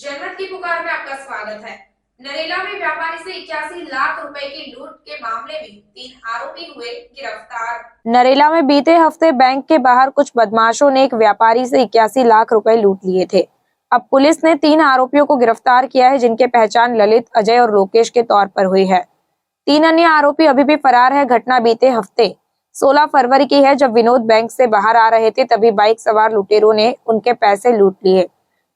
जनमत की पुकार में आपका स्वागत है। नरेला में व्यापारी से 81 लाख रुपए की लूट के मामले में 3 आरोपी हुए गिरफ्तार। नरेला में बीते हफ्ते बैंक के बाहर कुछ बदमाशों ने एक व्यापारी से 81 लाख रुपए लूट लिए थे। अब पुलिस ने 3 आरोपियों को गिरफ्तार किया है, जिनके पहचान ललित, अजय और लोकेश के तौर पर हुई है। 3 अन्य आरोपी अभी भी फरार है। घटना बीते हफ्ते 16 फरवरी की है, जब विनोद बैंक से बाहर आ रहे थे, तभी बाइक सवार लुटेरों ने उनके पैसे लूट लिए।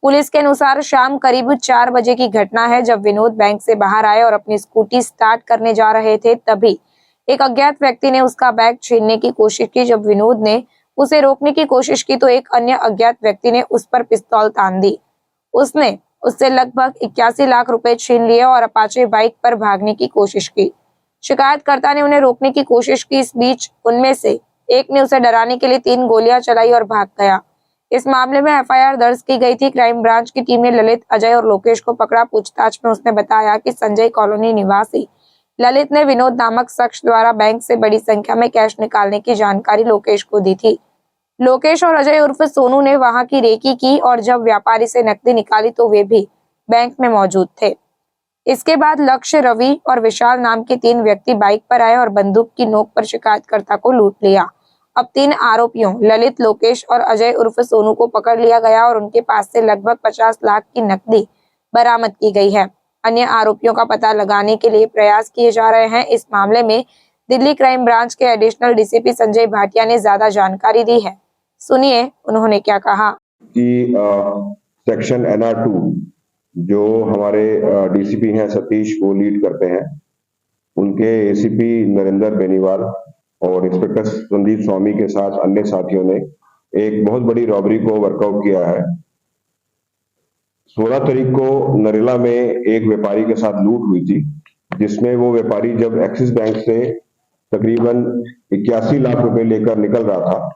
पुलिस के अनुसार शाम करीब 4 बजे की घटना है, जब विनोद बैंक से बाहर आए और अपनी स्कूटी स्टार्ट करने जा रहे थे, तभी एक अज्ञात व्यक्ति ने उसका बैग छीनने की कोशिश की। जब विनोद ने उसे रोकने की कोशिश की तो एक अन्य अज्ञात व्यक्ति ने उस पर पिस्तौल तान दी। उसने उससे लगभग 81 लाख रुपए छीन लिए और अपाचे बाइक पर भागने की कोशिश की। शिकायतकर्ता ने उन्हें रोकने की कोशिश की। इस बीच उनमें से एक ने उसे डराने के लिए 3 गोलियां चलाई और भाग गया। इस मामले में एफआईआर दर्ज की गई थी। क्राइम ब्रांच की टीम ने ललित, अजय और लोकेश को पकड़ा। पूछताछ में उसने बताया कि संजय कॉलोनी निवासी ललित ने विनोद नामक शख्स द्वारा बैंक से बड़ी संख्या में कैश निकालने की जानकारी लोकेश को दी थी। लोकेश और अजय उर्फ सोनू ने वहां की रेकी की और जब व्यापारी से नकदी निकाली तो वे भी बैंक में मौजूद थे। इसके बाद लक्ष्य, रवि और विशाल नाम के 3 व्यक्ति बाइक पर आए और बंदूक की नोक पर शिकायतकर्ता को लूट लिया। अब 3 आरोपियों ललित, लोकेश और अजय उर्फ सोनू को पकड़ लिया गया और उनके पास से लगभग 50 लाख की नकदी बरामद की गई है। अन्य आरोपियों का पता लगाने के लिए प्रयास किए जा रहे हैं। इस मामले में दिल्ली क्राइम ब्रांच के एडिशनल डीसीपी संजय भाटिया ने ज्यादा जानकारी दी है। सुनिए उन्होंने क्या कहा। कि सेक्शन NR2 जो हमारे डीसीपी हैं सतीश वो लीड करते हैं, उनके एसीपी नरेंद्र बेनीवाल और इंस्पेक्टर संदीप स्वामी के साथ अन्य साथियों ने एक बहुत बड़ी रॉबरी को वर्कआउट किया है। 16 तारीख को नरेला में एक व्यापारी के साथ लूट हुई थी, जिसमें वो व्यापारी जब एक्सिस बैंक से तकरीबन 81 लाख रुपए लेकर निकल रहा था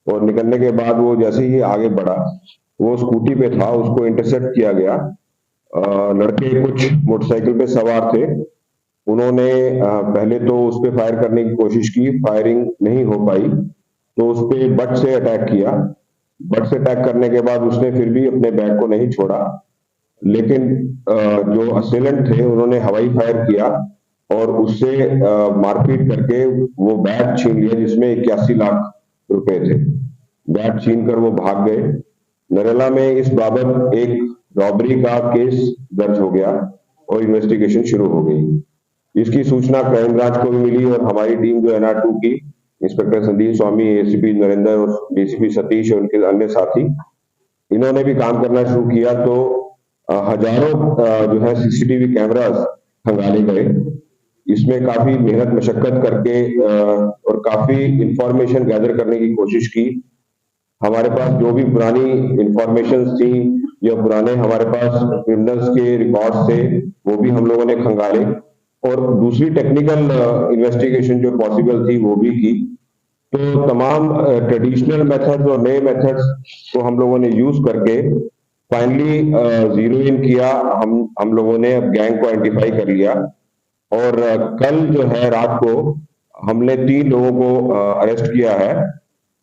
और निकलने के बाद वो जैसे ही आगे बढ़ा, वो स्कूटी पे था, उसको इंटरसेप्ट किया गया। लड़के कुछ मोटरसाइकिल पे सवार थे। उन्होंने पहले तो उस पे फायर करने की कोशिश की, फायरिंग नहीं हो पाई तो उस पे बट से अटैक किया। बट से अटैक करने के बाद उसने फिर भी अपने बैग को नहीं छोड़ा, लेकिन जो असेलेंट थे उन्होंने हवाई फायर किया और उससे मारपीट करके वो बैग छीन लिया, जिसमें 81 लाख रुपए थे। बैग छीन कर वो भाग गए। नरेला में इस बाबत एक रॉबरी का केस दर्ज हो गया और इन्वेस्टिगेशन शुरू हो गई। इसकी सूचना क्राइम ब्रांच को भी मिली और हमारी टीम जो NR2 की इंस्पेक्टर संदीप स्वामी, एसीपी नरेंद्र और डीसीपी सतीश और उनके अन्य साथी, इन्होंने भी काम करना शुरू किया। तो हजारों जो है सीसीटीवी कैमरास खंगाले गए। इसमें काफी मेहनत मशक्कत करके और काफी इंफॉर्मेशन गैदर करने की कोशिश की। हमारे पास जो भी पुरानी इंफॉर्मेशन थी या पुराने हमारे पास क्रिमिनल्स के रिकॉर्ड्स थे, वो भी हम लोगों ने खंगाले और दूसरी टेक्निकल इन्वेस्टिगेशन जो पॉसिबल थी वो भी की। तो तमाम ट्रेडिशनल मेथड्स और नए मेथड्स को हम लोगों ने यूज करके फाइनली जीरो इन किया। हम लोगों ने अब गैंग को आइडेंटिफाई कर लिया और कल जो है रात को हमने 3 लोगों को अरेस्ट किया है,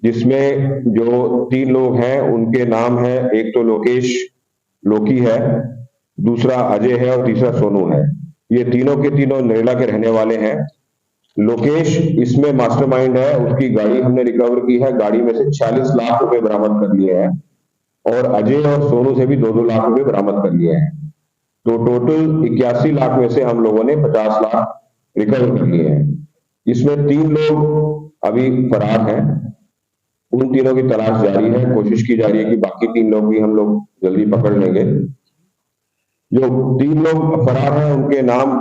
जिसमें जो 3 लोग हैं उनके नाम है, एक तो लोकेश लोकी है, दूसरा अजय है और तीसरा सोनू है। ये तीनों के तीनों नरेला के रहने वाले हैं। लोकेश इसमें मास्टरमाइंड है, उसकी गाड़ी हमने रिकवर की है, गाड़ी में से 46 लाख रुपए बरामद कर लिए हैं और अजय और सोनू से भी 2-2 लाख रुपए बरामद कर लिए हैं। तो टोटल 81 लाख में से हम लोगों ने 50 लाख रिकवर कर लिए हैं। इसमें 3 लोग अभी फरार हैं, उन तीनों की तलाश जारी है। कोशिश की जा रही है कि बाकी 3 लोग भी हम लोग जल्दी पकड़ लेंगे। जो 3 लोग फरार हैं उनके नाम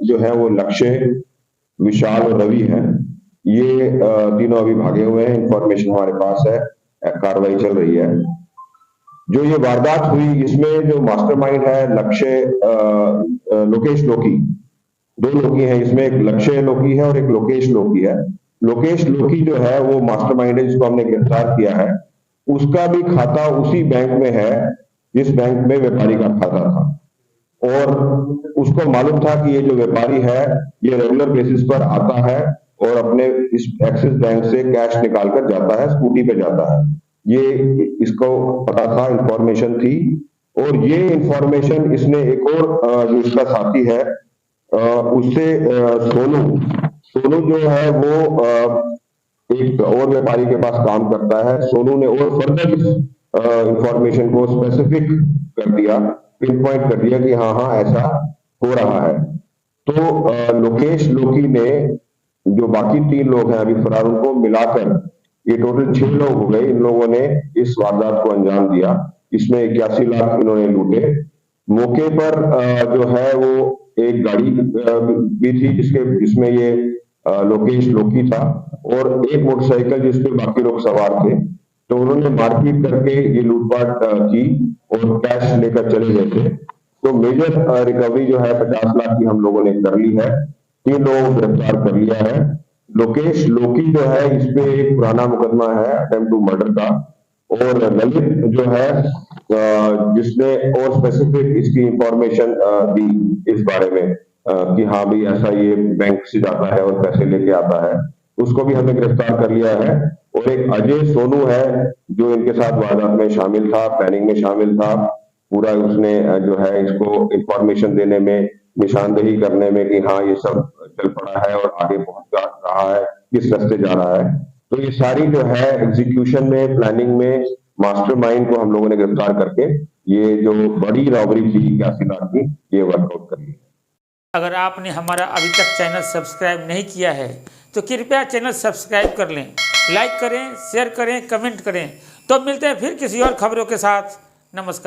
जो है वो लक्ष्य, विशाल और रवि हैं। ये तीनों अभी भागे हुए हैं। इंफॉर्मेशन हमारे पास है, कार्रवाई चल रही है। जो ये वारदात हुई इसमें जो मास्टरमाइंड है लक्ष्य लोकेश लोकी, 2 लोकी हैं इसमें, एक लक्ष्य लोकी है और एक लोकेश लोकी है। लोकेश लोकी जो है वो मास्टरमाइंड है, जिसको हमने गिरफ्तार किया है। उसका भी खाता उसी बैंक में है जिस बैंक में व्यापारी का खाता था और उसको मालूम था कि ये जो व्यापारी है ये रेगुलर बेसिस पर आता है और अपने इस एक्सिस बैंक से कैश निकाल कर जाता है, स्कूटी पे जाता है। ये इसको पता था, इंफॉर्मेशन थी। और ये इंफॉर्मेशन इसने एक और जो इसका साथी है उससे सोनू जो है वो एक और व्यापारी के पास काम करता है। सोनू ने और फर्दर इंफॉर्मेशन को स्पेसिफिक कर दिया, पिन पॉइंट कर दिया कि हाँ ऐसा हो रहा है। तो लोकेश लोकी ने जो बाकी 3 लोग हैं अभी फरार, उनको मिलाकर ये टोटल 6 लोग हो गए। इन लोगों ने इस वारदात को अंजाम दिया। इसमें 81 लाख इन्होंने लूटे। मौके पर जो है वो एक गाड़ी भी थी जिसमें ये लोकेश लोकी था, और एक मोटरसाइकिल जिसपे बाकी लोग सवार थे। तो उन्होंने मारपीट करके ये लूटपाट की और कैश लेकर चले गए थे। तो मेजर रिकवरी जो है 50 लाख की हम लोगों ने कर ली है। 3 लोगों को गिरफ्तार कर लिया है। लोकेश लोकी जो है इसपे एक पुराना मुकदमा है अटेम्प्ट टू मर्डर का, और ललित जो है जिसने और स्पेसिफिक इसकी इंफॉर्मेशन दी इस बारे में कि हाँ भाई ऐसा ये बैंक से जाता है और पैसे लेके आता है, उसको भी हमने गिरफ्तार कर लिया है। और एक अजय सोनू है जो इनके साथ वारदात में शामिल था, प्लानिंग में शामिल था। पूरा उसने जो है इसको इंफॉर्मेशन देने में, निशानदेही करने में कि हाँ ये सब चल पड़ा है और आगे पहुंच रहा है, किस रास्ते जा रहा है। तो ये सारी जो है एग्जीक्यूशन में, प्लानिंग में, मास्टरमाइंड को हम लोगों ने गिरफ्तार करके ये जो बड़ी रॉबरी थी 81 लाख की, ये वर्कआउट कर ली। अगर आपने हमारा अभी तक चैनल सब्सक्राइब नहीं किया है तो कृपया चैनल सब्सक्राइब कर लें, लाइक करें, शेयर करें, कमेंट करें। तो मिलते हैं फिर किसी और खबरों के साथ। नमस्कार।